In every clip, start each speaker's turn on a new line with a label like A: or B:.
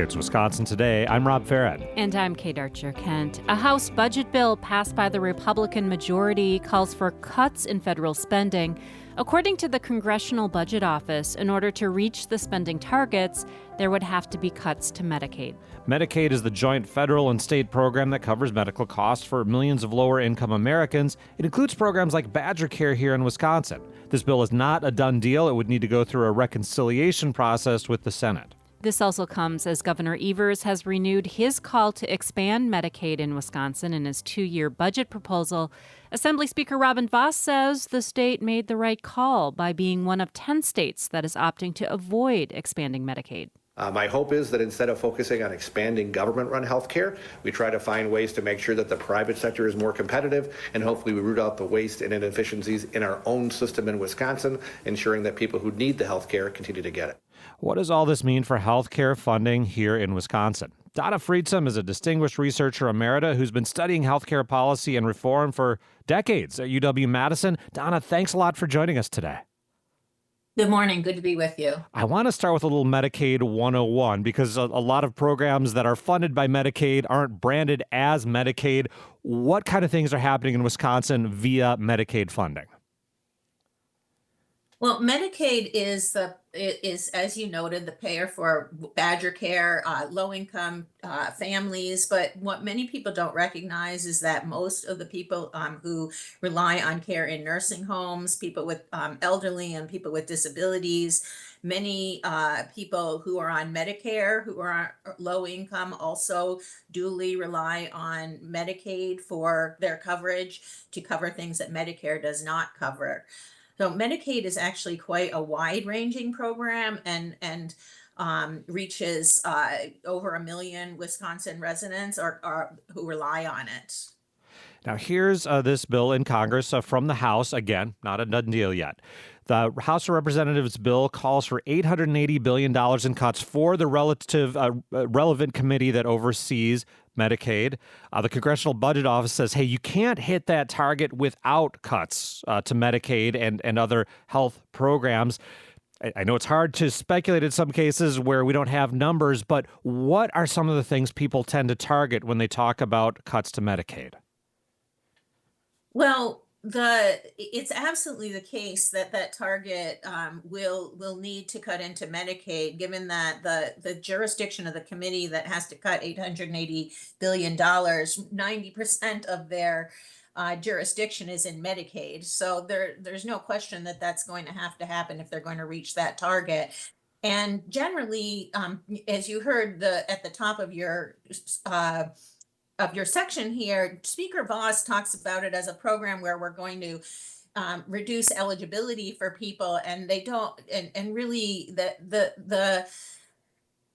A: It's Wisconsin Today. I'm Rob Farrett.
B: And I'm Kate Archer-Kent. A House budget bill passed by the Republican majority calls for cuts in federal spending. According to the Congressional Budget Office, in order to reach the spending targets, there would have to be cuts to Medicaid.
A: Medicaid is the joint federal and state program that covers medical costs for millions of lower-income Americans. It includes programs like Badger Care here in Wisconsin. This bill is not a done deal. It would need to go through a reconciliation process with the Senate.
B: This also comes as Governor Evers has renewed his call to expand Medicaid in Wisconsin in his 2-year budget proposal. Assembly Speaker Robin Vos says the state made the right call by being one of 10 states that is opting to avoid expanding Medicaid.
C: My hope is that instead of focusing on expanding government-run health care, we try to find ways to make sure that the private sector is more competitive, and hopefully we root out the waste and inefficiencies in our own system in Wisconsin, ensuring that people who need the health care continue to get it.
A: What does all this mean for health care funding here in Wisconsin? Donna Friedsam is a distinguished researcher emerita who's been studying healthcare policy and reform for decades at UW-Madison. Donna, thanks a lot for joining us today.
D: Good morning. Good to be with you.
A: I want to start with a little Medicaid 101 because a lot of programs that are funded by Medicaid aren't branded as Medicaid. What kind of things are happening in Wisconsin via Medicaid funding?
D: Well, Medicaid is, as you noted, the payer for Badger Care, low-income families. But what many people don't recognize is that most of the people who rely on care in nursing homes, people with elderly and people with disabilities, many people who are on Medicare, who are low income, also duly rely on Medicaid for their coverage to cover things that Medicare does not cover. So Medicaid is actually quite a wide-ranging program and reaches over 1 million Wisconsin residents who rely on it.
A: Now, here's this bill in Congress from the House. Again, not a done deal yet. The House of Representatives bill calls for $880 billion in cuts for the relevant committee that oversees Medicaid. The Congressional Budget Office says, hey, you can't hit that target without cuts to Medicaid and other health programs. I know it's hard to speculate in some cases where we don't have numbers, but what are some of the things people tend to target when they talk about cuts to Medicaid?
D: Well, it's absolutely the case that target will need to cut into Medicaid, given that the jurisdiction of the committee that has to cut $880 billion, 90% of their jurisdiction is in Medicaid. So there's no question that that's going to happen if they're going to reach that target. And generally, as you heard at the top of your section here, Speaker Vos talks about it as a program where we're going to reduce eligibility for people, and they don't, and really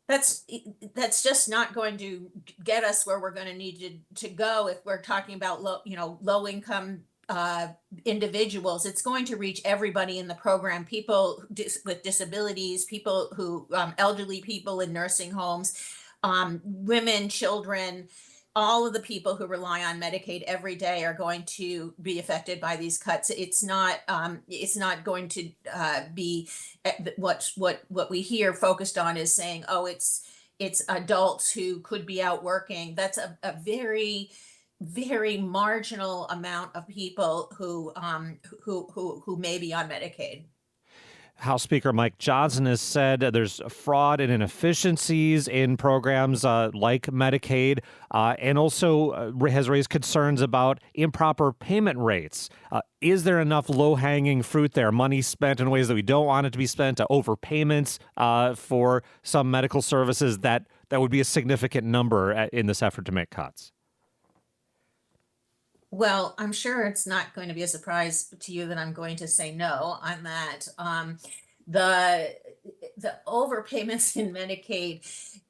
D: that's just not going to get us where we're going to need to go if we're talking about low income individuals. It's going to reach everybody in the program, people with disabilities, people who elderly people in nursing homes, women, children. All of the people who rely on Medicaid every day are going to be affected by these cuts. It's not going to be what we hear focused on is saying, oh, it's adults who could be out working. That's a very, very marginal amount of people who may be on Medicaid.
A: House Speaker Mike Johnson has said there's fraud and inefficiencies in programs like Medicaid, and also has raised concerns about improper payment rates. Is there enough low-hanging fruit there, money spent in ways that we don't want it to be spent, overpayments for some medical services that would be a significant number in this effort to make cuts?
D: Well, I'm sure it's not going to be a surprise to you that I'm going to say no on that. The overpayments in Medicaid,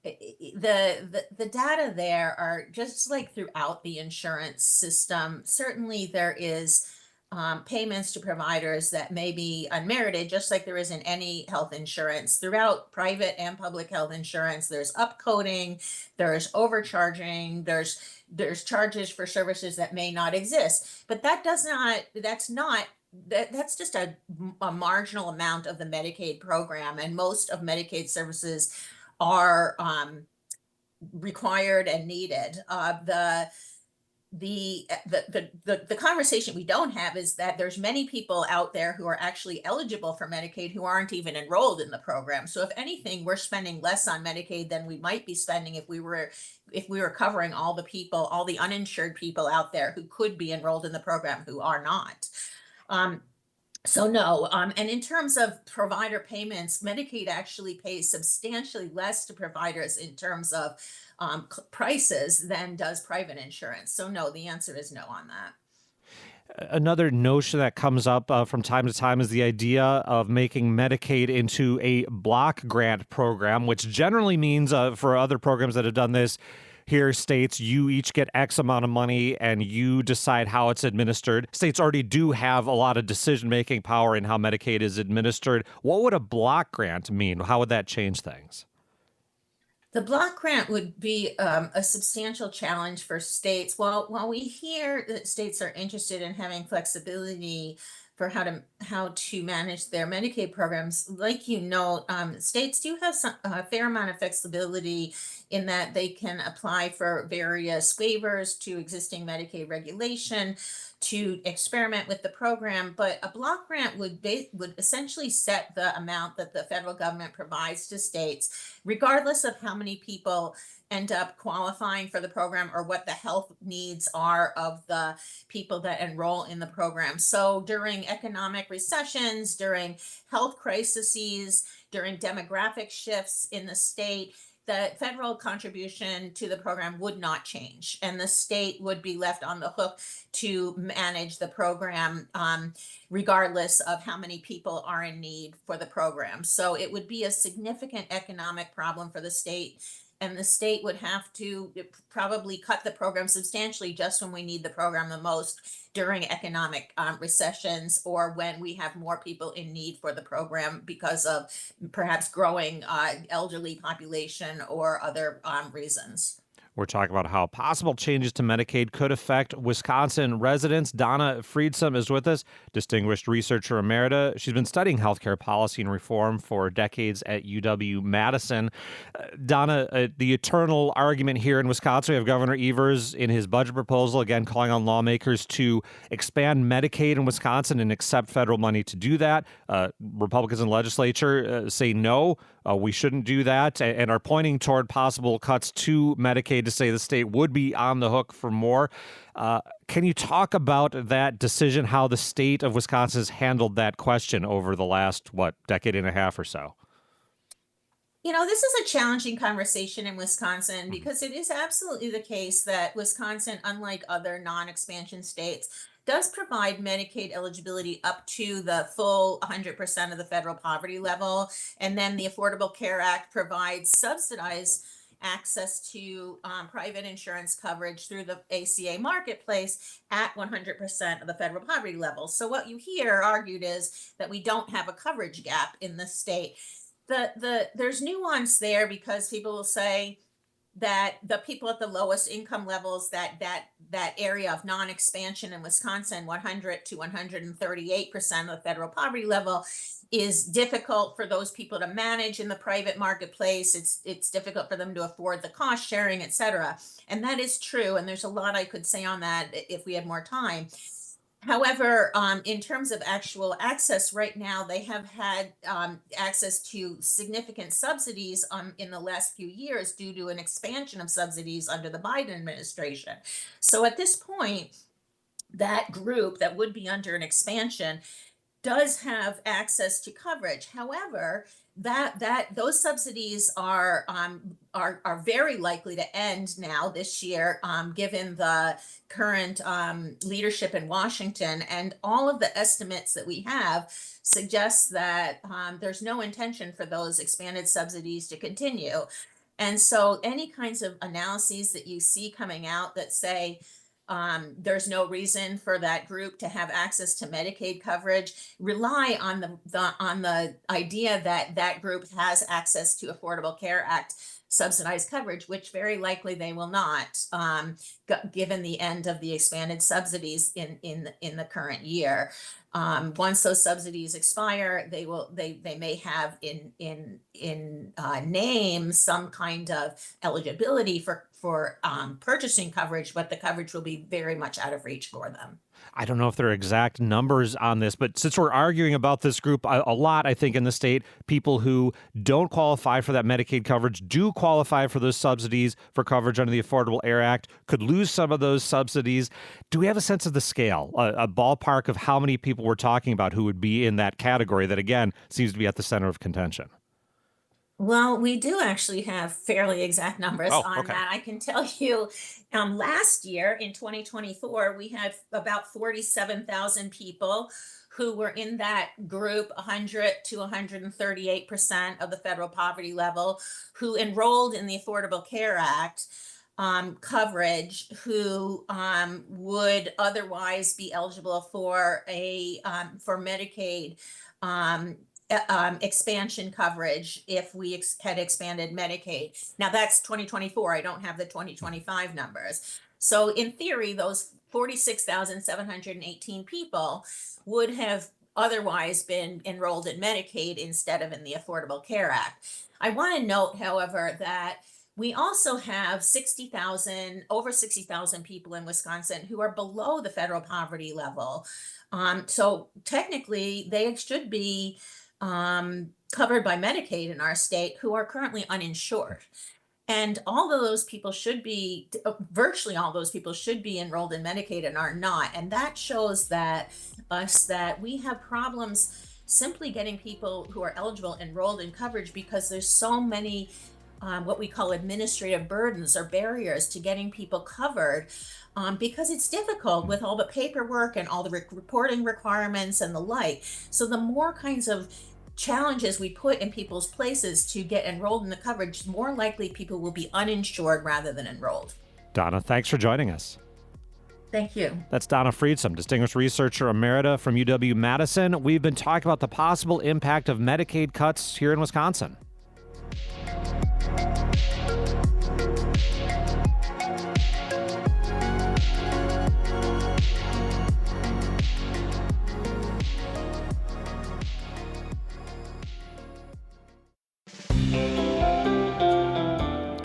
D: the data there are just like throughout the insurance system. Certainly there is payments to providers that may be unmerited, just like there is in any health insurance. Throughout private and public health insurance, there's upcoding, there's overcharging, there's charges for services that may not exist. But that's just a marginal amount of the Medicaid program, and most of Medicaid services are required and needed. The conversation we don't have is that there's many people out there who are actually eligible for Medicaid who aren't even enrolled in the program. So if anything, we're spending less on Medicaid than we might be spending if we were covering all the people, all the uninsured people out there who could be enrolled in the program who are not. So no, and in terms of provider payments, Medicaid actually pays substantially less to providers in terms of prices than does private insurance. So no, the answer is no on that.
A: Another notion that comes up from time to time is the idea of making Medicaid into a block grant program, which generally means for other programs that have done this, here states, you each get X amount of money and you decide how it's administered. States already do have a lot of decision-making power in how Medicaid is administered. What would a block grant mean? How would that change things?
D: The block grant would be a substantial challenge for states. While we hear that states are interested in having flexibility for how to manage their Medicaid programs, like states do have a fair amount of flexibility in that they can apply for various waivers to existing Medicaid regulation to experiment with the program. But a block grant would essentially set the amount that the federal government provides to states, regardless of how many people end up qualifying for the program or what the health needs are of the people that enroll in the program. So during economic recessions, during health crises, during demographic shifts in the state, the federal contribution to the program would not change, and the state would be left on the hook to manage the program regardless of how many people are in need for the program. So it would be a significant economic problem for the state, and the state would have to probably cut the program substantially just when we need the program the most, during economic recessions, or when we have more people in need for the program because of perhaps growing elderly population or other reasons.
A: We're talking about how possible changes to Medicaid could affect Wisconsin residents. Donna Friedsam is with us, distinguished researcher emerita. She's been studying healthcare policy and reform for decades at UW-Madison. Donna, the eternal argument here in Wisconsin, we have Governor Evers in his budget proposal, again, calling on lawmakers to expand Medicaid in Wisconsin and accept federal money to do that. Republicans in the legislature say no, we shouldn't do that, and are pointing toward possible cuts to Medicaid to say the state would be on the hook for more. Can you talk about that decision, how the state of Wisconsin has handled that question over the last, decade and a half or so?
D: This is a challenging conversation in Wisconsin because it is absolutely the case that Wisconsin, unlike other non-expansion states, does provide Medicaid eligibility up to the full 100% of the federal poverty level. And then the Affordable Care Act provides subsidized access to private insurance coverage through the ACA marketplace at 100% of the federal poverty level. So what you hear argued is that we don't have a coverage gap in the state. There's nuance there because people will say that the people at the lowest income levels, that area of non-expansion in Wisconsin, 100 to 138% of the federal poverty level, is difficult for those people to manage in the private marketplace. It's difficult for them to afford the cost sharing, et cetera. And that is true. And there's a lot I could say on that if we had more time. However, in terms of actual access, right now, they have had access to significant subsidies in the last few years due to an expansion of subsidies under the Biden administration. So at this point, that group that would be under an expansion does have access to coverage. However, those subsidies are very likely to end now this year, given the current leadership in Washington, and all of the estimates that we have suggest that there's no intention for those expanded subsidies to continue. And so any kinds of analyses that you see coming out that say there's no reason for that group to have access to Medicaid coverage rely on the idea that that group has access to Affordable Care Act subsidized coverage, which very likely they will not, given the end of the expanded subsidies in the current year. Once those subsidies expire, they may have in name some kind of eligibility for purchasing coverage, but the coverage will be very much out of reach for them.
A: I don't know if there are exact numbers on this, but since we're arguing about this group a lot, I think in the state, people who don't qualify for that Medicaid coverage do qualify for those subsidies for coverage under the Affordable Care Act, could lose some of those subsidies. Do we have a sense of the scale, a ballpark of how many people we're talking about who would be in that category that, again, seems to be at the center of contention?
D: Well, we do actually have fairly exact numbers on that. I can tell you, last year in 2024, we had about 47,000 people who were in that group, 100 to 138% of the federal poverty level, who enrolled in the Affordable Care Act coverage, who would otherwise be eligible for for Medicaid expansion coverage if we had expanded Medicaid. Now that's 2024. I don't have the 2025 numbers. So in theory, those 46,718 people would have otherwise been enrolled in Medicaid instead of in the Affordable Care Act. I want to note, however, that we also have over 60,000 people in Wisconsin who are below the federal poverty level. So technically, they should be covered by Medicaid in our state who are currently uninsured. And all of those people should be, virtually all those people should be enrolled in Medicaid and are not. And that shows that we have problems simply getting people who are eligible enrolled in coverage because there's so many what we call administrative burdens or barriers to getting people covered, because it's difficult with all the paperwork and all the reporting requirements and the like. So the more kinds of challenges we put in people's places to get enrolled in the coverage, more likely people will be uninsured rather than enrolled.
A: Donna, thanks for joining us.
D: Thank you.
A: That's Donna Friedsam, Distinguished Researcher Emerita from UW-Madison. We've been talking about the possible impact of Medicaid cuts here in Wisconsin.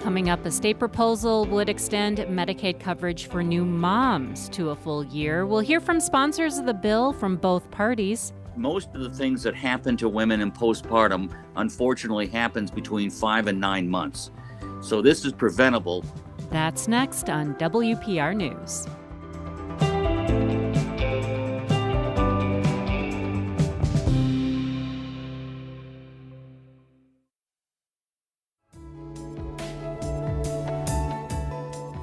B: Coming up, a state proposal would extend Medicaid coverage for new moms to a full year. We'll hear from sponsors of the bill from both parties.
E: Most of the things that happen to women in postpartum, unfortunately, happens between 5 and 9 months. So this is preventable.
B: That's next on WPR News.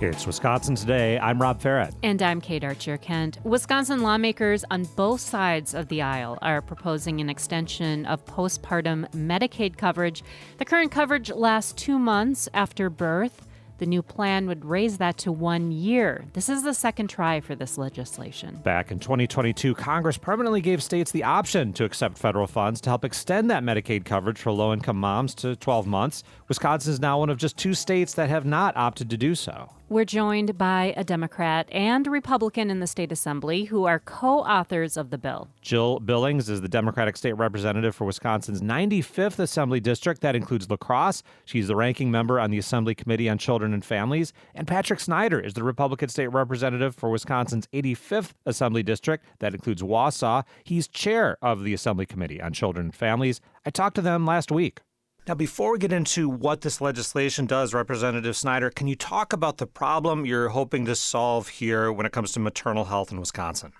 A: It's Wisconsin Today. I'm Rob Farrett.
B: And I'm Kate Archer-Kent. Wisconsin lawmakers on both sides of the aisle are proposing an extension of postpartum Medicaid coverage. The current coverage lasts 2 months after birth. The new plan would raise that to 1 year. This is the second try for this legislation.
A: Back in 2022, Congress permanently gave states the option to accept federal funds to help extend that Medicaid coverage for low-income moms to 12 months. Wisconsin is now one of just 2 states that have not opted to do so.
B: We're joined by a Democrat and a Republican in the state assembly who are co-authors of the bill.
A: Jill Billings is the Democratic state representative for Wisconsin's 95th Assembly District. That includes La Crosse. She's the ranking member on the Assembly Committee on Children and Families. And Patrick Snyder is the Republican state representative for Wisconsin's 85th Assembly District. That includes Wausau. He's chair of the Assembly Committee on Children and Families. I talked to them last week. Now, before we get into what this legislation does, Representative Snyder, can you talk about the problem you're hoping to solve here when it comes to maternal health in Wisconsin?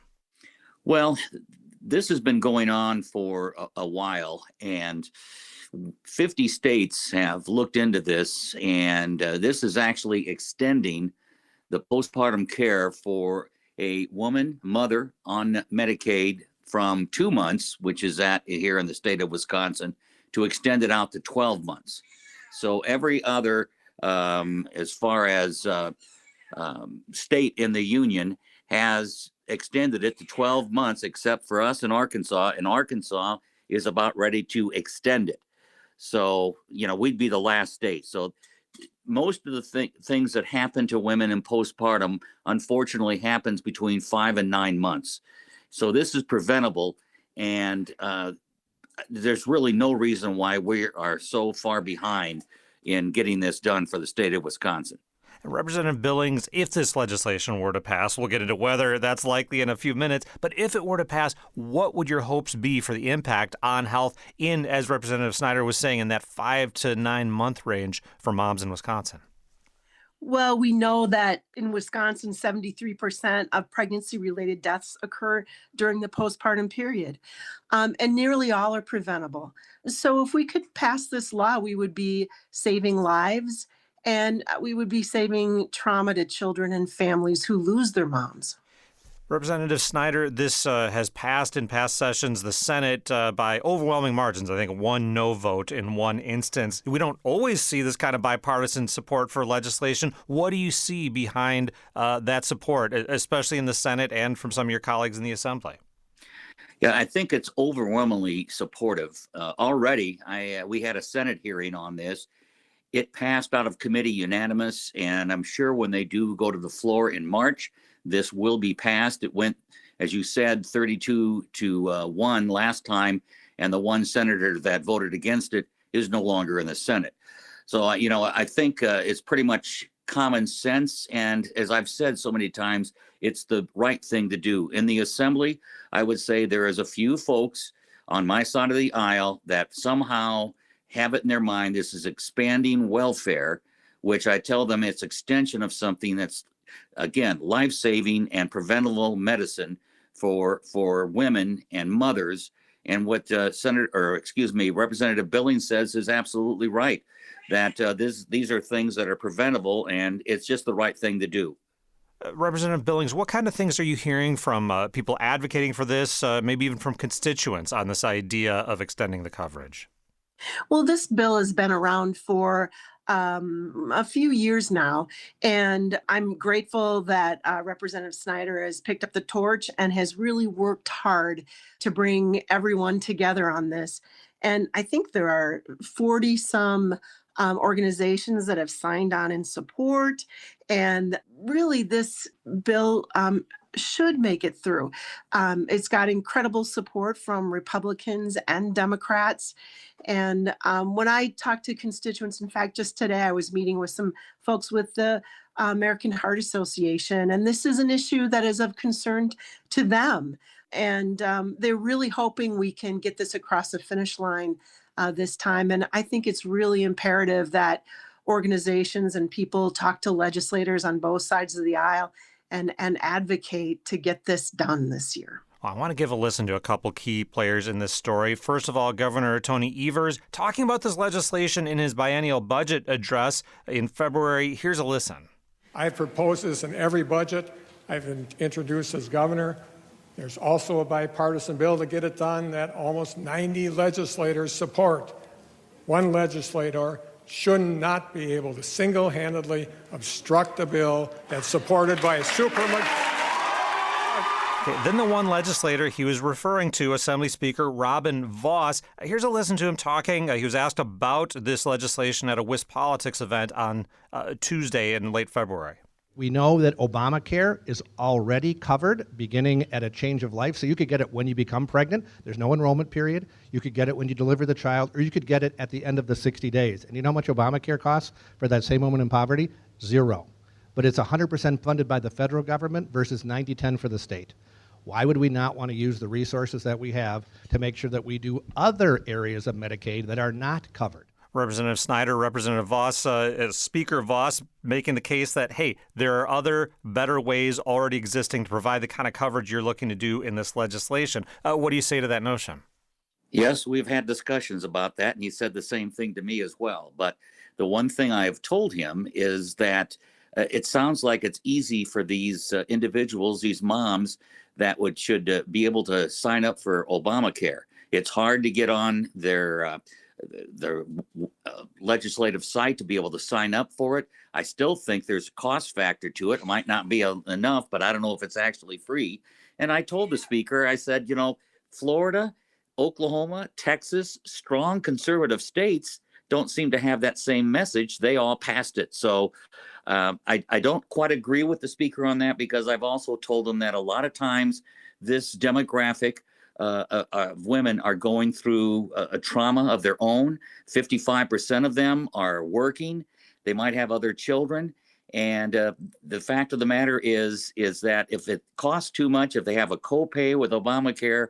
E: Well, this has been going on for a while, and 50 states have looked into this, and this is actually extending the postpartum care for a mother on Medicaid from 2 months, which is here in the state of Wisconsin, to extend it out to 12 months. So every other, as far as state in the union, has extended it to 12 months, except for us in Arkansas. And Arkansas is about ready to extend it. So, we'd be the last state. So most of the things that happen to women in postpartum, unfortunately, happens between 5 and 9 months. So this is preventable, and there's really no reason why we are so far behind in getting this done for the state of Wisconsin.
A: Representative Billings, if this legislation were to pass, we'll get into whether that's likely in a few minutes, but if it were to pass, what would your hopes be for the impact on health in, as Representative Snyder was saying, in that 5 to 9 month range for moms in Wisconsin?
F: Well, we know that in Wisconsin, 73% of pregnancy-related deaths occur during the postpartum period, and nearly all are preventable. So if we could pass this law, we would be saving lives, and we would be saving trauma to children and families who lose their moms.
A: Representative Snyder, this has passed in past sessions, the Senate, by overwhelming margins. I think one no vote in one instance. We don't always see this kind of bipartisan support for legislation. What do you see behind that support, especially in the Senate and from some of your colleagues in the Assembly?
E: Yeah, I think it's overwhelmingly supportive. Already, we had a Senate hearing on this. It passed out of committee unanimous, and I'm sure when they do go to the floor in March, this will be passed. It went, as you said, 32 to 1 last time, and the one senator that voted against it is no longer in the Senate. So, I think it's pretty much common sense, and as I've said so many times, it's the right thing to do. In the Assembly, I would say there is a few folks on my side of the aisle that somehow have it in their mind this is expanding welfare, which I tell them it's extension of something that's, again, life-saving and preventable medicine for women and mothers. And what Representative Billings says is absolutely right, that these are things that are preventable, and it's just the right thing to do.
A: Representative Billings, what kind of things are you hearing from people advocating for this, maybe even from constituents on this idea of extending the coverage?
F: Well, this bill has been around for a few years now, and I'm grateful that Representative Snyder has picked up the torch and has really worked hard to bring everyone together on this. And I think there are 40 some organizations that have signed on in support, and really this bill should make it through. It's got incredible support from Republicans and Democrats. And when I talk to constituents, in fact, just today I was meeting with some folks with the American Heart Association, and this is an issue that is of concern to them. And they're really hoping we can get this across the finish line this time. And I think it's really imperative that organizations and people talk to legislators on both sides of the aisle and advocate to get this done this year.
A: Well, I want to give a listen to a couple key players in this story. First of all, Governor Tony Evers talking about this legislation in his biennial budget address in February. Here's a listen.
G: I've proposed this in every budget I've introduced as governor. There's also a bipartisan bill to get it done that almost 90 legislators support. One legislator should not be able to single-handedly obstruct a bill that's supported by a supermajority.
A: Okay, then the one legislator he was referring to, Assembly Speaker Robin Vos. Here's a listen to him talking. He was asked about this legislation at a Wisp Politics event on Tuesday in late February.
H: We know that Obamacare is already covered beginning at a change of life. So you could get it when you become pregnant. There's no enrollment period. You could get it when you deliver the child, or you could get it at the end of the 60 days. And you know how much Obamacare costs for that same woman in poverty? $0. But it's 100% funded by the federal government versus 90-10 for the state. Why would we not want to use the resources that we have to make sure that we do other areas of Medicaid that are not covered?
A: Representative Snyder, Representative Vos, Speaker Vos making the case that, hey, there are other better ways already existing to provide the kind of coverage you're looking to do in this legislation. What do you say to that notion?
E: Yes, we've had discussions about that, and he said the same thing to me as well. But the one thing I've told him is that it sounds like it's easy for these individuals, these moms, that should be able to sign up for Obamacare. It's hard to get on their legislative site to be able to sign up for it. I still think there's a cost factor to it. It might not be enough, but I don't know if it's actually free. And I told the speaker, I said, Florida, Oklahoma, Texas, strong conservative states don't seem to have that same message. They all passed it. So I don't quite agree with the speaker on that, because I've also told them that a lot of times this demographic of women are going through a trauma of their own. 55% of them are working. They might have other children. And the fact of the matter is that if it costs too much, if they have a copay with Obamacare,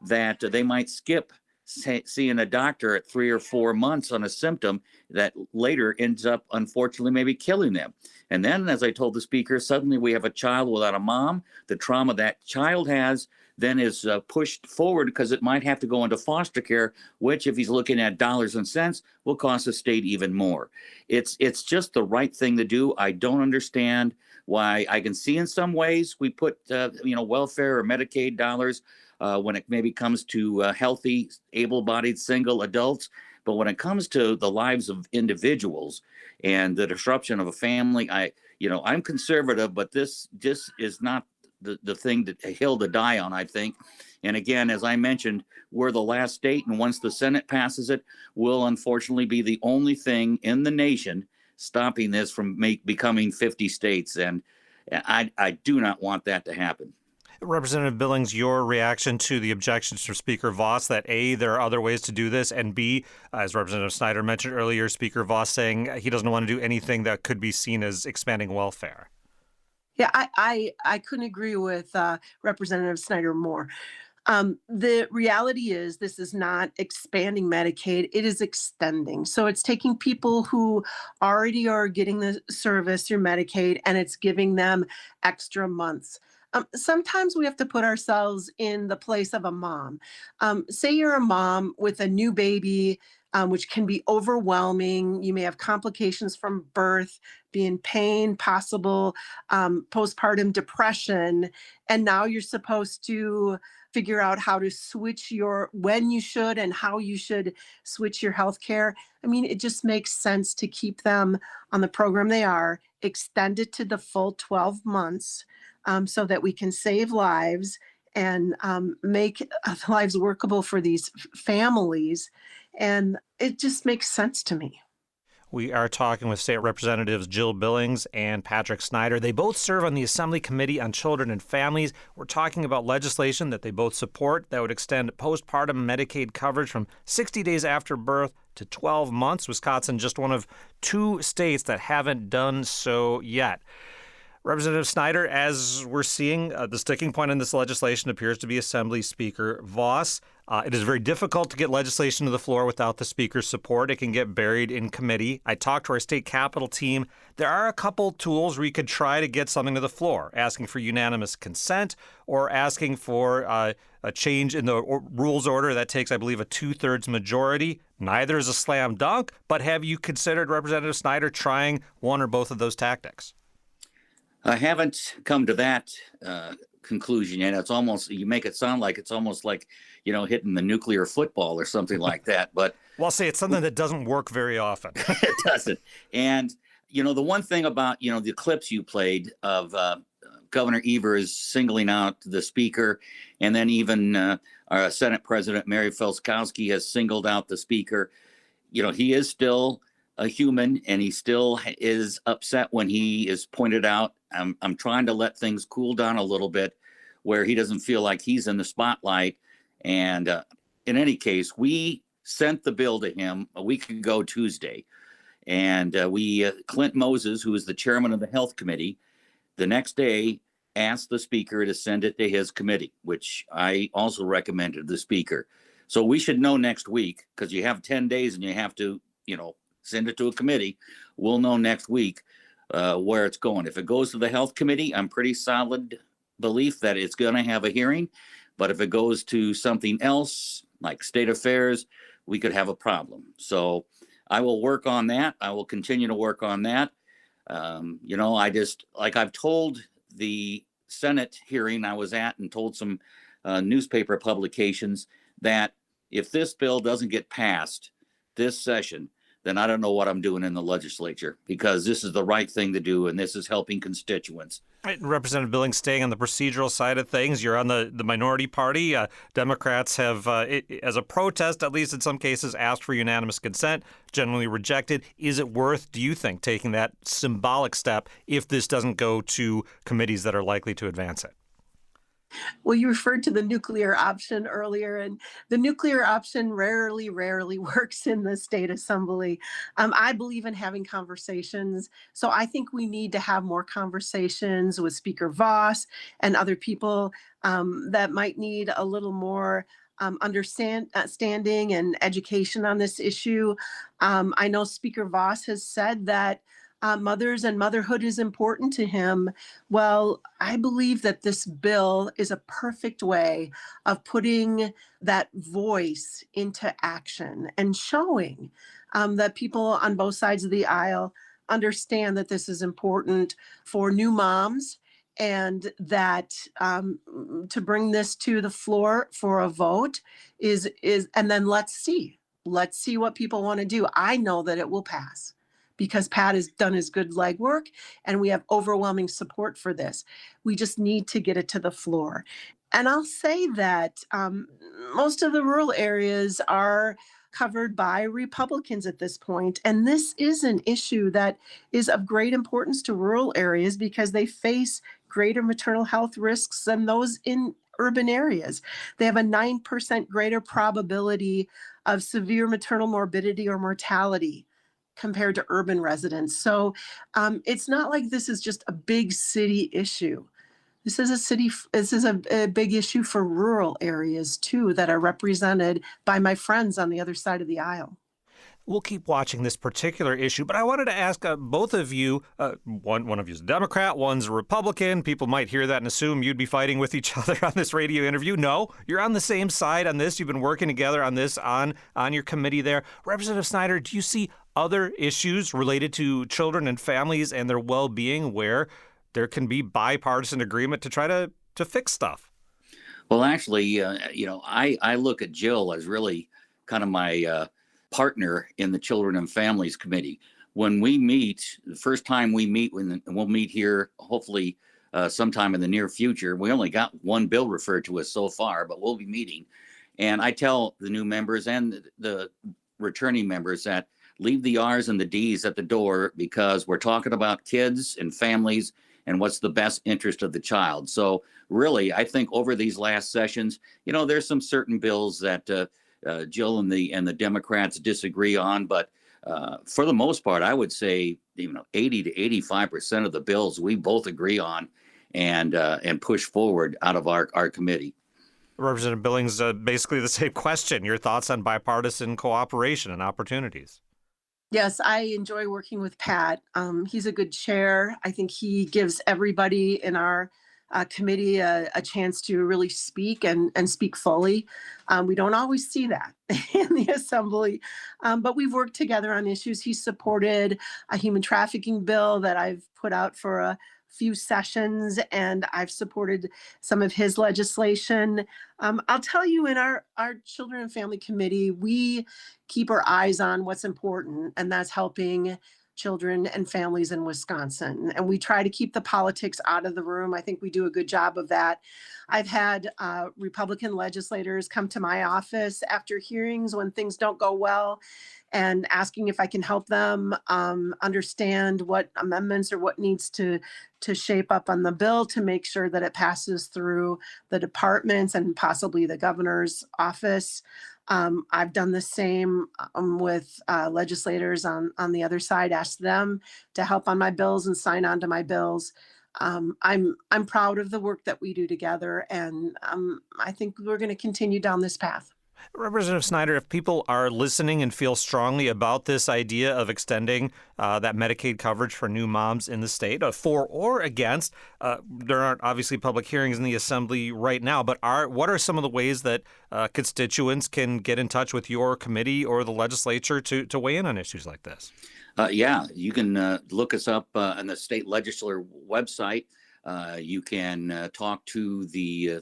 E: that they might skip seeing a doctor at 3 or 4 months on a symptom that later ends up, unfortunately, maybe killing them. And then, as I told the speaker, suddenly we have a child without a mom. The trauma that child has then is pushed forward because it might have to go into foster care, which, if he's looking at dollars and cents, will cost the state even more. It's just the right thing to do. I don't understand why. I can see in some ways we put welfare or Medicaid dollars when it maybe comes to healthy, able-bodied single adults. But when it comes to the lives of individuals and the disruption of a family, I'm conservative, but this is not the thing, a hill to die on, I think. And again, as I mentioned, we're the last state, and once the Senate passes it, we'll unfortunately be the only thing in the nation stopping this from becoming 50 states. And I do not want that to happen.
A: Representative Billings, your reaction to the objections from Speaker Voss that A, there are other ways to do this, and B, as Representative Snyder mentioned earlier, Speaker Voss saying he doesn't want to do anything that could be seen as expanding welfare.
F: Yeah, I couldn't agree with Representative Snyder more. The reality is this is not expanding Medicaid, it is extending. So it's taking people who already are getting the service through Medicaid, and it's giving them extra months. Sometimes we have to put ourselves in the place of a mom. Say you're a mom with a new baby, which can be overwhelming. You may have complications from birth, be in pain, possible postpartum depression. And now you're supposed to figure out how to switch when you should and how you should switch your health care. I mean, it just makes sense to keep them on the program they are, extend it to the full 12 months so that we can save lives and make lives workable for these families. And it just makes sense to me.
A: We are talking with State Representatives Jill Billings and Patrick Snyder. They both serve on the Assembly Committee on Children and Families. We're talking about legislation that they both support that would extend postpartum Medicaid coverage from 60 days after birth to 12 months. Wisconsin, just one of 2 states that haven't done so yet. Representative Snyder, as we're seeing, the sticking point in this legislation appears to be Assembly Speaker Voss. It is very difficult to get legislation to the floor without the Speaker's support. It can get buried in committee. I talked to our state capitol team. There are a couple tools where you could try to get something to the floor, asking for unanimous consent or asking for a change in the rules order. That takes, I believe, a 2/3 majority. Neither is a slam dunk, but have you considered, Representative Snyder, trying one or both of those tactics?
E: I haven't come to that conclusion yet. It's almost, you make it sound like it's almost like, hitting the nuclear football or something like that. But
A: well, I'll say it's something that doesn't work very often.
E: It doesn't. And, the one thing about, the clips you played of Governor Evers singling out the speaker, and then even our Senate President Mary Felskowski has singled out the speaker. He is still a human, and he still is upset when he is pointed out. I'm trying to let things cool down a little bit where he doesn't feel like he's in the spotlight. And in any case, we sent the bill to him a week ago Tuesday. And Clint Moses, who is the chairman of the Health Committee, the next day asked the speaker to send it to his committee, which I also recommended the speaker. So we should know next week, because you have 10 days and you have to, send it to a committee. We'll know next week where it's going. If it goes to the Health Committee, I'm pretty solid belief that it's going to have a hearing. But if it goes to something else, like State Affairs, we could have a problem. So I will work on that. I will continue to work on that. I've told the Senate hearing I was at and told some newspaper publications that if this bill doesn't get passed this session, then I don't know what I'm doing in the legislature, because this is the right thing to do, and this is helping constituents.
A: Right, Representative Billings, staying on the procedural side of things, you're on the minority party. Democrats have, as a protest, at least in some cases, asked for unanimous consent, generally rejected. Is it worth, do you think, taking that symbolic step if this doesn't go to committees that are likely to advance it?
F: Well, you referred to the nuclear option earlier, and the nuclear option rarely works in the state assembly. I believe in having conversations, so I think we need to have more conversations with Speaker Voss and other people that might need a little more understanding and education on this issue. I know Speaker Voss has said that mothers and motherhood is important to him. Well, I believe that this bill is a perfect way of putting that voice into action and showing that people on both sides of the aisle understand that this is important for new moms, and that to bring this to the floor for a vote is and then let's see what people want to do. I know that it will pass, because Pat has done his good legwork and we have overwhelming support for this. We just need to get it to the floor. And I'll say that most of the rural areas are covered by Republicans at this point. And this is an issue that is of great importance to rural areas because they face greater maternal health risks than those in urban areas. They have a 9% greater probability of severe maternal morbidity or mortality compared to urban residents. So it's not like this is just a big city issue. This is a big issue for rural areas too, that are represented by my friends on the other side of the aisle.
A: We'll keep watching this particular issue, but I wanted to ask both of you, one of you is a Democrat, one's a Republican. People might hear that and assume you'd be fighting with each other on this radio interview. No, you're on the same side on this. You've been working together on this on your committee there. Representative Snyder, do you see other issues related to children and families and their well-being where there can be bipartisan agreement to try to fix stuff?
E: Well, actually, I look at Jill as really kind of my partner in the Children and Families Committee. When we meet, the first time we meet, we'll meet here hopefully sometime in the near future. We only got one bill referred to us so far, but we'll be meeting. And I tell the new members and the returning members that leave the R's and the D's at the door, because we're talking about kids and families and what's the best interest of the child. So really, I think over these last sessions, there's some certain bills that Jill and the Democrats disagree on, but for the most part, I would say 80 to 85% of the bills we both agree on and push forward out of our committee.
A: Representative Billings, basically the same question. Your thoughts on bipartisan cooperation and opportunities?
F: Yes, I enjoy working with Pat. He's a good chair. I think he gives everybody in our committee a chance to really speak and speak fully. We don't always see that in the assembly, but we've worked together on issues. He supported a human trafficking bill that I've put out for a few sessions, and I've supported some of his legislation. I'll tell you, in our Children and Family Committee, we keep our eyes on what's important, and that's helping children and families in Wisconsin. And we try to keep the politics out of the room. I think we do a good job of that. I've had Republican legislators come to my office after hearings when things don't go well and asking if I can help them understand what amendments or what needs to shape up on the bill to make sure that it passes through the departments and possibly the governor's office. I've done the same with legislators on the other side, asked them to help on my bills and sign on to my bills. I'm proud of the work that we do together, and I think we're going to continue down this path.
A: Representative Snyder, if people are listening and feel strongly about this idea of extending that Medicaid coverage for new moms in the state, for or against, there aren't obviously public hearings in the assembly right now, but what are some of the ways that constituents can get in touch with your committee or the legislature to weigh in on issues like this?
E: You can look us up on the state legislature website. You can talk to the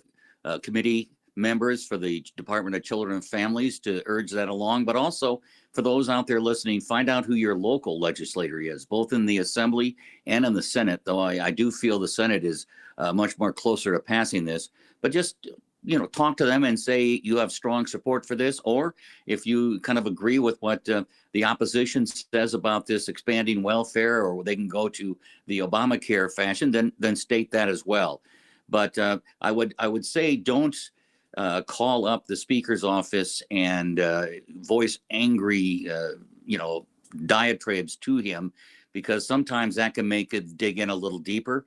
E: committee members for the Department of Children and Families to urge that along, but also for those out there listening, find out who your local legislator is, both in the Assembly and in the Senate, though I do feel the Senate is much more closer to passing this. But just, talk to them and say you have strong support for this, or if you kind of agree with what the opposition says about this expanding welfare, or they can go to the Obamacare fashion, then state that as well. But I would say don't call up the Speaker's office and voice angry, diatribes to him, because sometimes that can make it dig in a little deeper.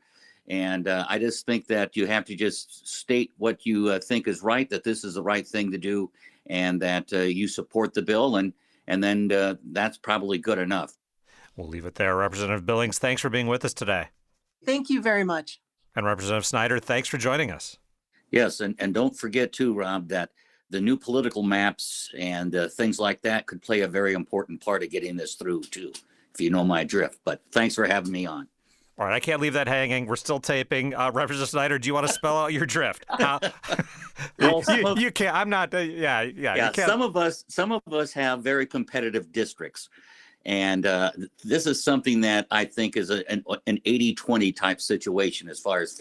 E: And I just think that you have to just state what you think is right, that this is the right thing to do, and that you support the bill, and then that's probably good enough.
A: We'll leave it there. Representative Billings, thanks for being with us today.
F: Thank you very much.
A: And Representative Snyder, thanks for joining us.
E: Yes, and don't forget too, Rob, that the new political maps and things like that could play a very important part of getting this through too, if you know my drift. But thanks for having me on.
A: All right, I can't leave that hanging. We're still taping. Representative Snyder, do you want to spell out your drift?
E: Well,
A: you can't. I'm not. Yeah. You can't.
E: Some of us have very competitive districts, and this is something that I think is an 80-20 type situation as far as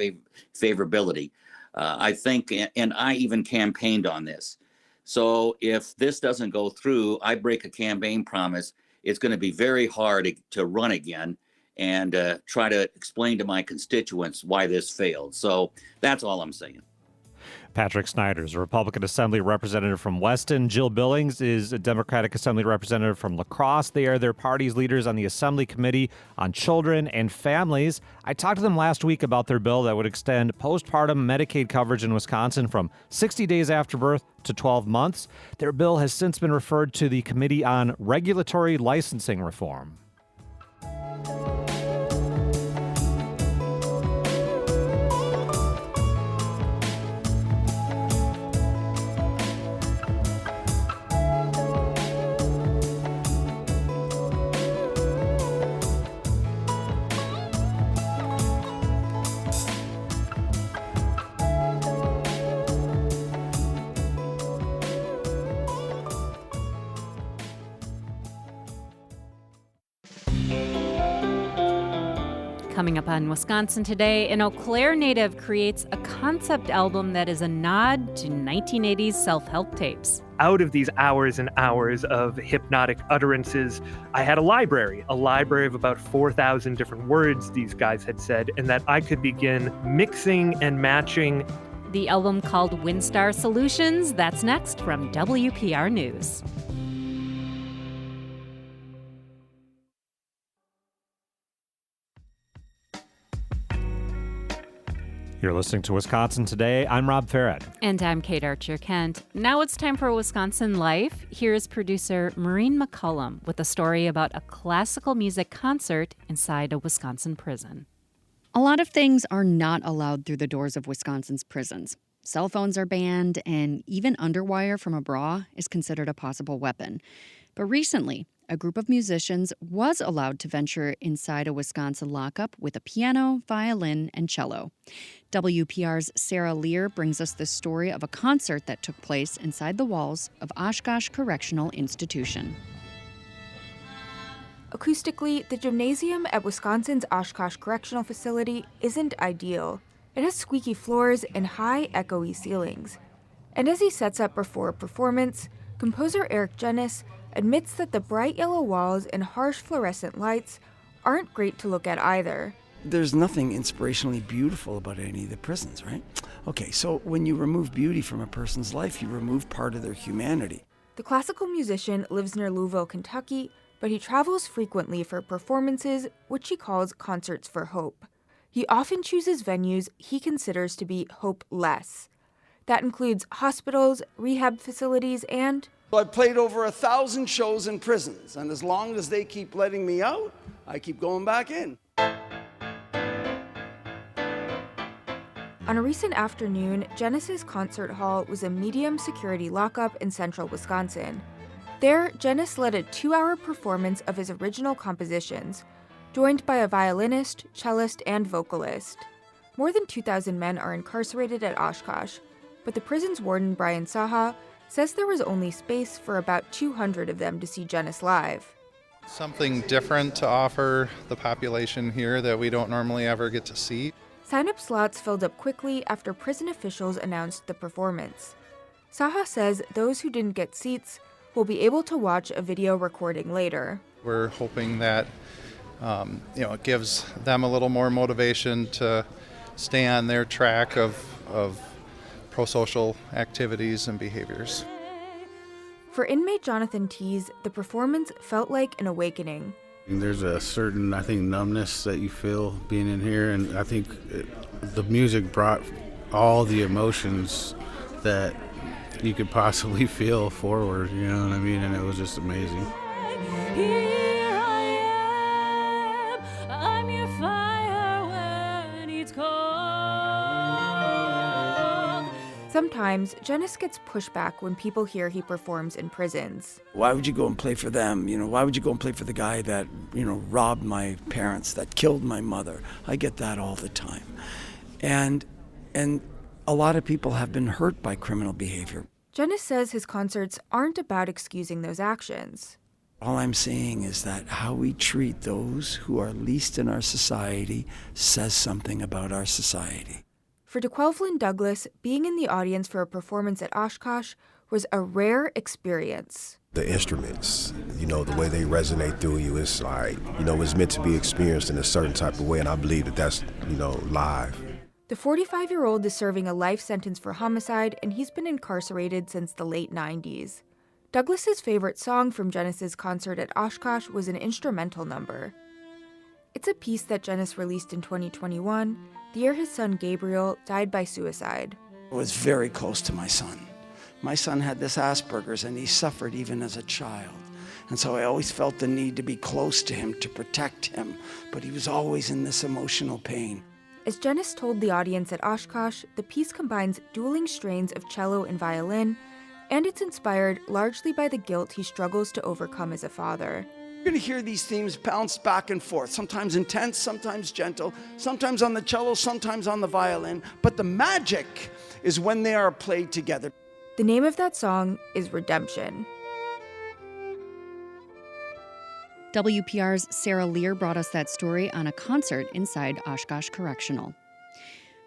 E: favorability. I think, and I even campaigned on this. So if this doesn't go through, I break a campaign promise. It's going to be very hard to run again and try to explain to my constituents why this failed. So that's all I'm saying.
A: Patrick Snyder is a Republican Assembly representative from Weston. Jill Billings is a Democratic Assembly representative from La Crosse. They are their party's leaders on the Assembly Committee on Children and Families. I talked to them last week about their bill that would extend postpartum Medicaid coverage in Wisconsin from 60 days after birth to 12 months. Their bill has since been referred to the Committee on Regulatory Licensing Reform.
B: Coming up on Wisconsin Today, an Eau Claire native creates a concept album that is a nod to 1980s self-help tapes.
I: Out of these hours and hours of hypnotic utterances, I had a library of about 4,000 different words these guys had said, and that I could begin mixing and matching.
B: The album called Windstar Solutions. That's next from WPR News.
A: You're listening to Wisconsin Today. I'm Rob Farrett.
B: And I'm Kate Archer-Kent. Now it's time for Wisconsin Life. Here's producer Maureen McCullum with a story about a classical music concert inside a Wisconsin prison.
J: A lot of things are not allowed through the doors of Wisconsin's prisons. Cell phones are banned, and even underwire from a bra is considered a possible weapon. But recently, a group of musicians was allowed to venture inside a Wisconsin lockup with a piano, violin, and cello. WPR's Sarah Lear brings us the story of a concert that took place inside the walls of Oshkosh Correctional Institution.
K: Acoustically, the gymnasium at Wisconsin's Oshkosh Correctional Facility isn't ideal. It has squeaky floors and high, echoey ceilings. And as he sets up before a performance, composer Eric Jennis admits that the bright yellow walls and harsh fluorescent lights aren't great to look at either.
L: There's nothing inspirationally beautiful about any of the prisons, right? Okay, so when you remove beauty from a person's life, you remove part of their humanity.
K: The classical musician lives near Louisville, Kentucky, but he travels frequently for performances, which he calls concerts for hope. He often chooses venues he considers to be hopeless. That includes hospitals, rehab facilities, and...
L: I've played over 1,000 shows in prisons, and as long as they keep letting me out, I keep going back in.
K: On a recent afternoon, Jennis's concert hall was a medium security lockup in central Wisconsin. There, Jennis led a 2-hour performance of his original compositions, joined by a violinist, cellist, and vocalist. More than 2,000 men are incarcerated at Oshkosh, but the prison's warden, Brian Saha, says there was only space for about 200 of them to see Janice live.
M: Something different to offer the population here that we don't normally ever get to see.
K: Sign-up slots filled up quickly after prison officials announced the performance. Saha says those who didn't get seats will be able to watch a video recording later.
M: We're hoping that it gives them a little more motivation to stay on their track of pro-social activities and behaviors.
K: For inmate Jonathan Tees, the performance felt like an awakening.
N: There's a certain, numbness that you feel being in here, and I think the music brought all the emotions that you could possibly feel forward, you know what I mean? And it was just amazing.
O: Here I am, I'm your fire when it's cold.
K: Sometimes, Janice gets pushback when people hear he performs in prisons.
L: Why would you go and play for them? Why would you go and play for the guy that, robbed my parents, that killed my mother? I get that all the time. And a lot of people have been hurt by criminal behavior.
K: Janice says his concerts aren't about excusing those actions.
L: All I'm saying is that how we treat those who are least in our society says something about our society.
K: For DeQuelvlin Douglas, being in the audience for a performance at Oshkosh was a rare experience.
P: The instruments, the way they resonate through you, it's like, it's meant to be experienced in a certain type of way, and I believe that that's, live.
K: The 45-year-old is serving a life sentence for homicide, and he's been incarcerated since the late 90s. Douglas's favorite song from Janice's concert at Oshkosh was an instrumental number. It's a piece that Janice released in 2021, the year his son Gabriel died by suicide.
L: I was very close to my son. My son had this Asperger's, and he suffered even as a child. And so I always felt the need to be close to him, to protect him, but he was always in this emotional pain.
K: As Janice told the audience at Oshkosh, the piece combines dueling strains of cello and violin, and it's inspired largely by the guilt he struggles to overcome as a father.
L: You're going to hear these themes bounce back and forth, sometimes intense, sometimes gentle, sometimes on the cello, sometimes on the violin, but the magic is when they are played together.
K: The name of that song is Redemption.
J: WPR's Sarah Lear brought us that story on a concert inside Oshkosh Correctional.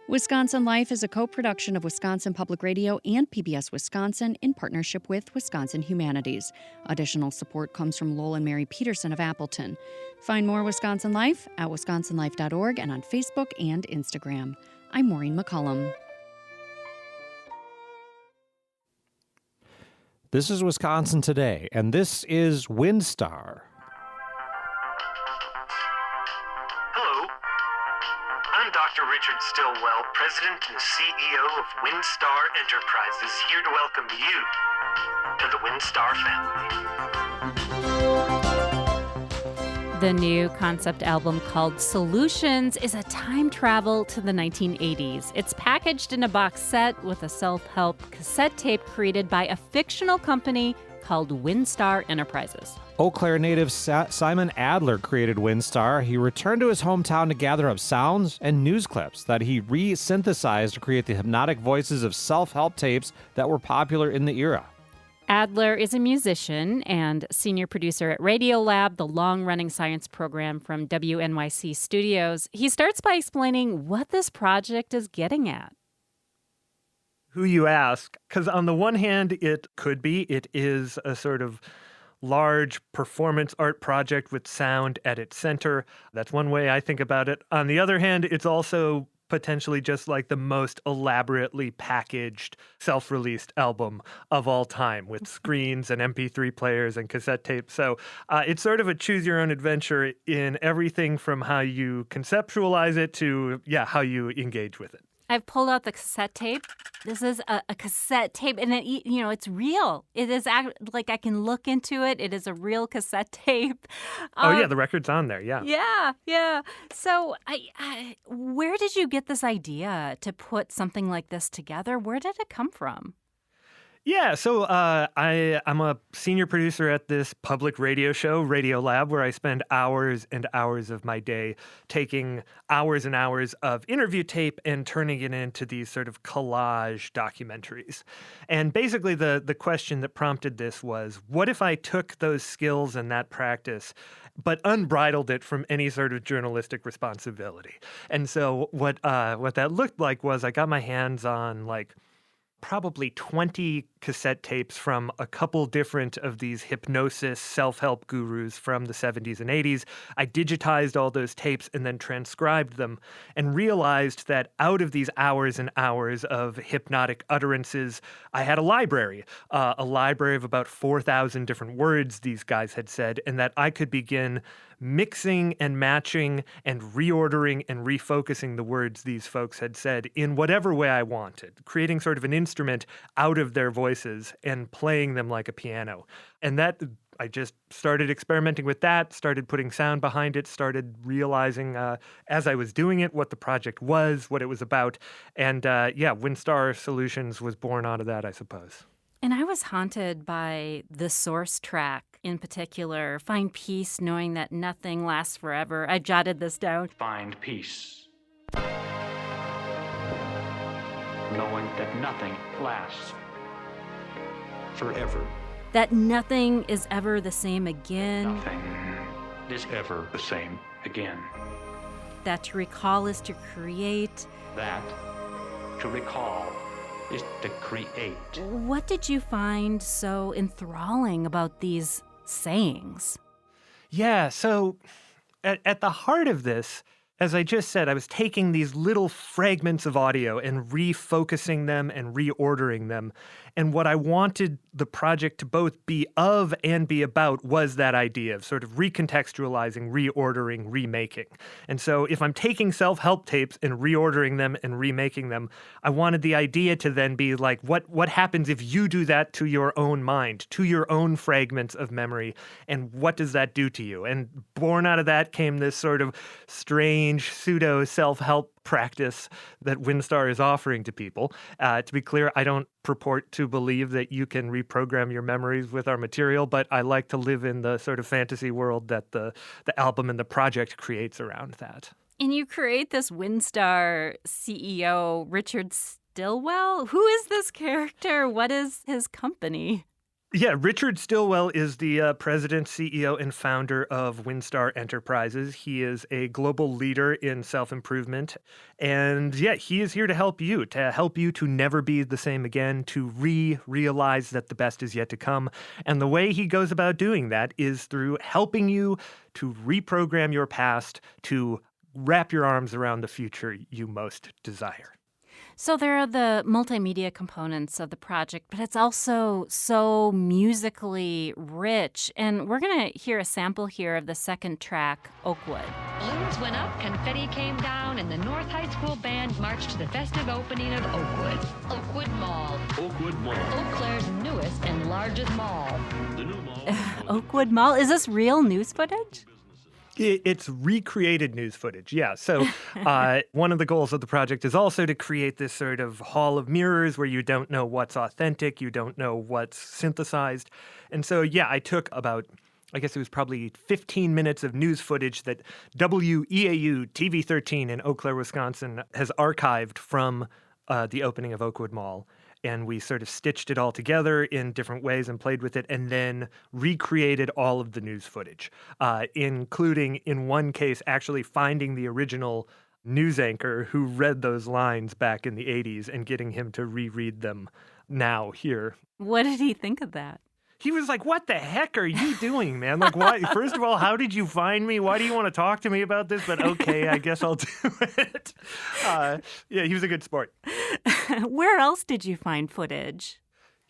J: Wisconsin Life is a co-production of Wisconsin Public Radio and PBS Wisconsin in partnership with Wisconsin Humanities. Additional support comes from Lowell and Mary Peterson of Appleton. Find more Wisconsin Life at wisconsinlife.org and on Facebook and Instagram. I'm Maureen McCullum.
A: This is Wisconsin Today, and this is WinStar.
Q: Dr. Richard Stillwell, President and CEO of WinStar Enterprises, here to welcome you to the WinStar family.
B: The new concept album called Solutions is a time travel to the 1980s. It's packaged in a box set with a self-help cassette tape created by a fictional company called WinStar Enterprises.
A: Eau Claire native Simon Adler created WinStar. He returned to his hometown to gather up sounds and news clips that he re-synthesized to create the hypnotic voices of self-help tapes that were popular in the era.
B: Adler is a musician and senior producer at Radiolab, the long-running science program from WNYC Studios. He starts by explaining what this project is getting at.
I: Who you ask, because on the one hand, it is a sort of large performance art project with sound at its center. That's one way I think about it. On the other hand, it's also potentially just like the most elaborately packaged self-released album of all time with screens and MP3 players and cassette tapes. So it's sort of a choose your own adventure in everything from how you conceptualize it to, how you engage with it.
B: I've pulled out the cassette tape. This is a cassette tape, and it's real. It is like I can look into it. It is a real cassette tape.
I: The record's on there. Yeah.
B: Yeah. So, where did you get this idea to put something like this together? Where did it come from?
I: Yeah, so I'm a senior producer at this public radio show, Radio Lab, where I spend hours and hours of my day taking hours and hours of interview tape and turning it into these sort of collage documentaries. And basically the question that prompted this was, what if I took those skills and that practice but unbridled it from any sort of journalistic responsibility? And so what that looked like was I got my hands on probably 20 cassette tapes from a couple different of these hypnosis self-help gurus from the 70s and 80s. I digitized all those tapes and then transcribed them and realized that out of these hours and hours of hypnotic utterances, I had a library of about 4,000 different words these guys had said, and that I could begin mixing and matching and reordering and refocusing the words these folks had said in whatever way I wanted, creating sort of an instrument out of their voices and playing them like a piano. And that I just started experimenting with that, started putting sound behind it, started realizing as I was doing it what the project was, what it was about. And WinStar Solutions was born out of that, I suppose.
B: And I was haunted by the source track in particular. Find peace knowing that nothing lasts forever. I jotted this down.
R: Find peace, knowing that nothing lasts forever.
B: That nothing is ever the same again.
R: Nothing is ever the same again.
B: That to recall is to create.
R: That to recall is to create.
B: What did you find so enthralling about these sayings?
I: Yeah, so at the heart of this, as I just said, I was taking these little fragments of audio and refocusing them and reordering them. And what I wanted the project to both be of and be about was that idea of sort of recontextualizing, reordering, remaking. And so if I'm taking self-help tapes and reordering them and remaking them, I wanted the idea to then be like, what happens if you do that to your own mind, to your own fragments of memory, and what does that do to you? And born out of that came this sort of strange pseudo self-help practice that WinStar is offering to people. To be clear, I don't purport to believe that you can reprogram your memories with our material, but I like to live in the sort of fantasy world that the album and the project creates around that.
B: And you create this WinStar CEO, Richard Stillwell. Who is this character? What is his company?
I: Yeah, Richard Stillwell is the president, CEO, and founder of WinStar Enterprises. He is a global leader in self-improvement. And yeah, he is here to help you to never be the same again, to realize that the best is yet to come. And the way he goes about doing that is through helping you to reprogram your past, to wrap your arms around the future you most desire.
B: So there are the multimedia components of the project, but it's also so musically rich. And we're going to hear a sample here of the second track, Oakwood.
S: Balloons went up, confetti came down, and the North High School Band marched to the festive opening of Oakwood. Oakwood Mall.
R: Oakwood Mall.
S: Eau Claire's newest and largest mall.
R: The new mall.
B: Oakwood Mall? Is this real news footage?
I: It's recreated news footage, yeah. So one of the goals of the project is also to create this sort of hall of mirrors where you don't know what's authentic, you don't know what's synthesized. And so, yeah, I took about, I guess it was probably 15 minutes of news footage that WEAU TV 13 in Eau Claire, Wisconsin has archived from the opening of Oakwood Mall. And we sort of stitched it all together in different ways and played with it and then recreated all of the news footage, including, in one case, actually finding the original news anchor who read those lines back in the 80s and getting him to reread them now here.
B: What did he think of that?
I: He was like, what the heck are you doing, man? Like, why? First of all, how did you find me? Why do you want to talk to me about this? But okay, I guess I'll do it. Yeah, he was a good sport.
B: Where else did you find footage?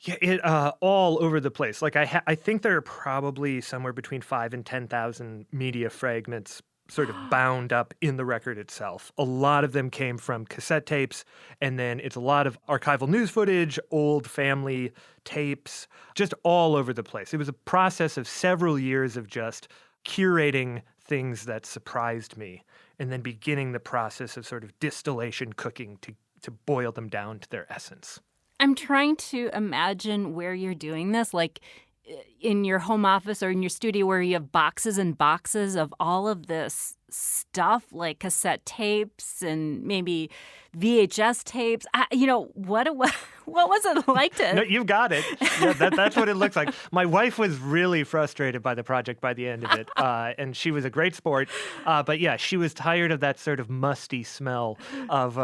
I: Yeah, it all over the place. Like, I think there are probably somewhere between 5,000 and 10,000 media fragments sort of bound up in the record itself. A lot of them came from cassette tapes, and then it's a lot of archival news footage, old family tapes, just all over the place. It was a process of several years of just curating things that surprised me, and then beginning the process of sort of distillation cooking to boil them down to their essence.
B: I'm trying to imagine where you're doing this, like in your home office or in your studio where you have boxes and boxes of all of this stuff, like cassette tapes and maybe VHS tapes. What was it like to...
I: No, you've got it. Yeah, that's what it looks like. My wife was really frustrated by the project by the end of it, and she was a great sport. But yeah, she was tired of that sort of musty smell of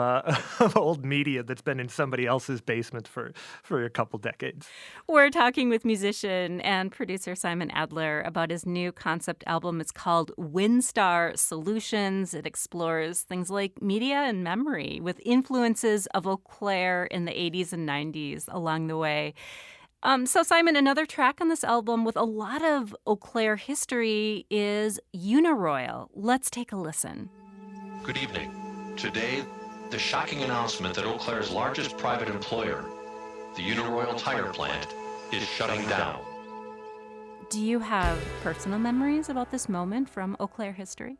I: old media that's been in somebody else's basement for a couple decades.
B: We're talking with musician and producer Simon Adler about his new concept album. It's called WinStar Solutions. It explores things like media and memory with influences of Eau Claire in the 80s and 90s along the way. So, Simon, another track on this album with a lot of Eau Claire history is Uniroyal. Let's take a listen.
T: Good evening. Today, the shocking announcement that Eau Claire's largest private employer, the Uniroyal tire plant, is shutting down.
B: Do you have personal memories about this moment from Eau Claire history?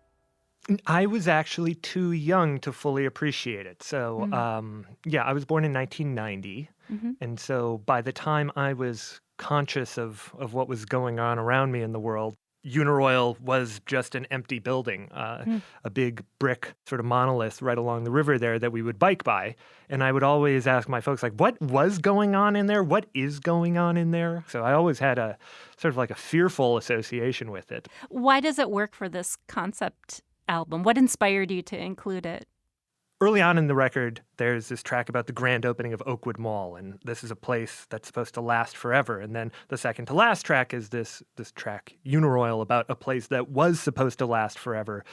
I: I was actually too young to fully appreciate it. So, I was born in 1990.
B: Mm-hmm.
I: And so by the time I was conscious of what was going on around me in the world, Uniroyal was just an empty building, a big brick sort of monolith right along the river there that we would bike by. And I would always ask my folks, like, what was going on in there? What is going on in there? So I always had a sort of like a fearful association with it.
B: Why does it work for this concept album? What inspired you to include it?
I: Early on in the record, there's this track about the grand opening of Oakwood Mall, and this is a place that's supposed to last forever. And then the second to last track is this track, Uniroyal, about a place that was supposed to last forever,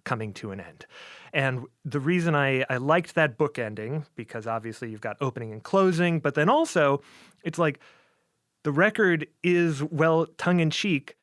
I: coming to an end. And the reason I liked that book ending, because obviously you've got opening and closing, but then also it's like the record is, well, tongue-in-cheek,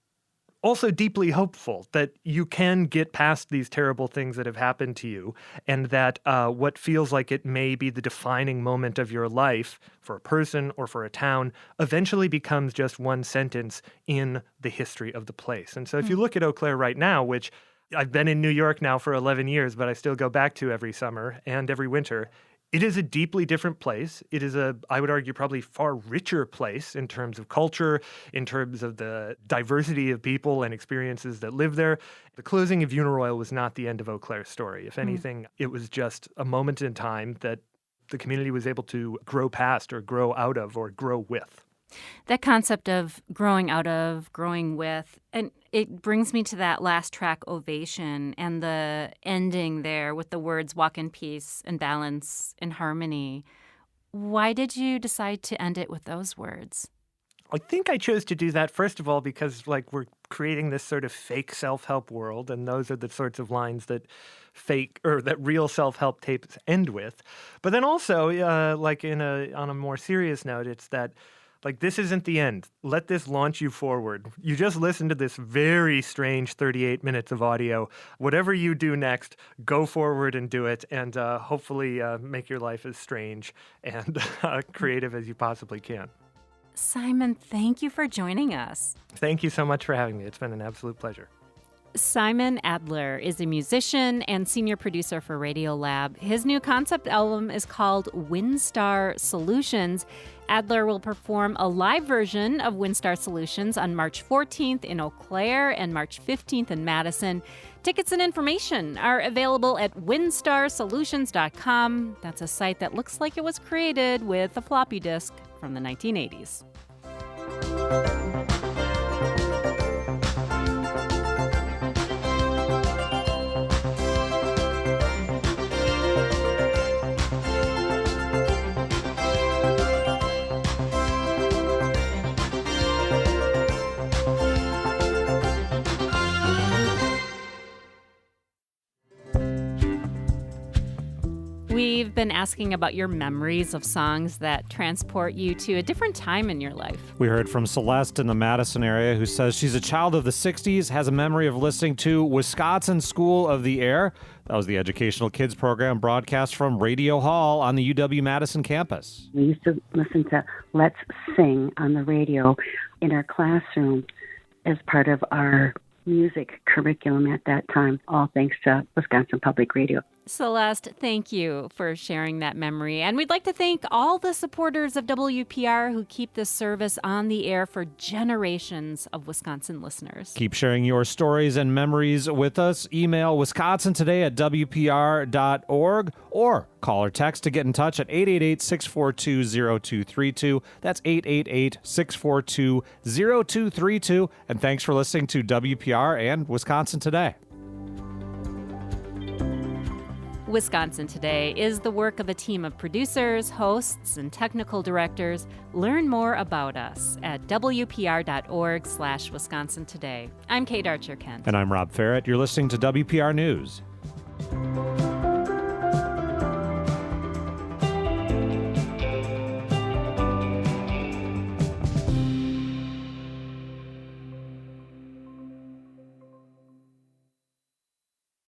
I: also deeply hopeful that you can get past these terrible things that have happened to you, and that what feels like it may be the defining moment of your life for a person or for a town eventually becomes just one sentence in the history of the place. And so if you look at Eau Claire right now, which I've been in New York now for 11 years, but I still go back to every summer and every winter, it is a deeply different place. It is I would argue, probably far richer place in terms of culture, in terms of the diversity of people and experiences that live there. The closing of Uniroyal was not the end of Eau Claire's story. If anything, it was just a moment in time that the community was able to grow past or grow out of or grow with.
B: That concept of growing out of, growing with, and it brings me to that last track, Ovation, and the ending there with the words walk in peace and balance and harmony. Why did you decide to end it with those words?
I: I think I chose to do that, first of all, because we're creating this sort of fake self-help world, and those are the sorts of lines that that real self-help tapes end with. But then also, on a more serious note, it's that this isn't the end. Let this launch you forward. You just listened to this very strange 38 minutes of audio. Whatever you do next, go forward and do it, and hopefully make your life as strange and creative as you possibly can.
B: Simon, thank you for joining us.
I: Thank you so much for having me. It's been an absolute pleasure.
B: Simon Adler is a musician and senior producer for Radiolab. His new concept album is called WinStar Solutions. Adler will perform a live version of WinStar Solutions on March 14th in Eau Claire and March 15th in Madison. Tickets and information are available at winstarsolutions.com. That's a site that looks like it was created with a floppy disk from the 1980s. We've been asking about your memories of songs that transport you to a different time in your life.
A: We heard from Celeste in the Madison area, who says she's a child of the 60s, has a memory of listening to Wisconsin School of the Air. That was the educational kids program broadcast from Radio Hall on the UW-Madison campus.
U: We used to listen to Let's Sing on the radio in our classroom as part of our music curriculum at that time, all thanks to Wisconsin Public Radio.
B: Celeste, thank you for sharing that memory. And we'd like to thank all the supporters of WPR who keep this service on the air for generations of Wisconsin listeners.
A: Keep sharing your stories and memories with us. Email wisconsintoday@wpr.org or call or text to get in touch at 888-642-0232. That's 888-642-0232. And thanks for listening to WPR and Wisconsin Today.
B: Wisconsin Today is the work of a team of producers, hosts, and technical directors. Learn more about us at wpr.org/Wisconsin Today. I'm Kate Archer-Kent.
A: And I'm Rob Ferrett. You're listening to WPR News.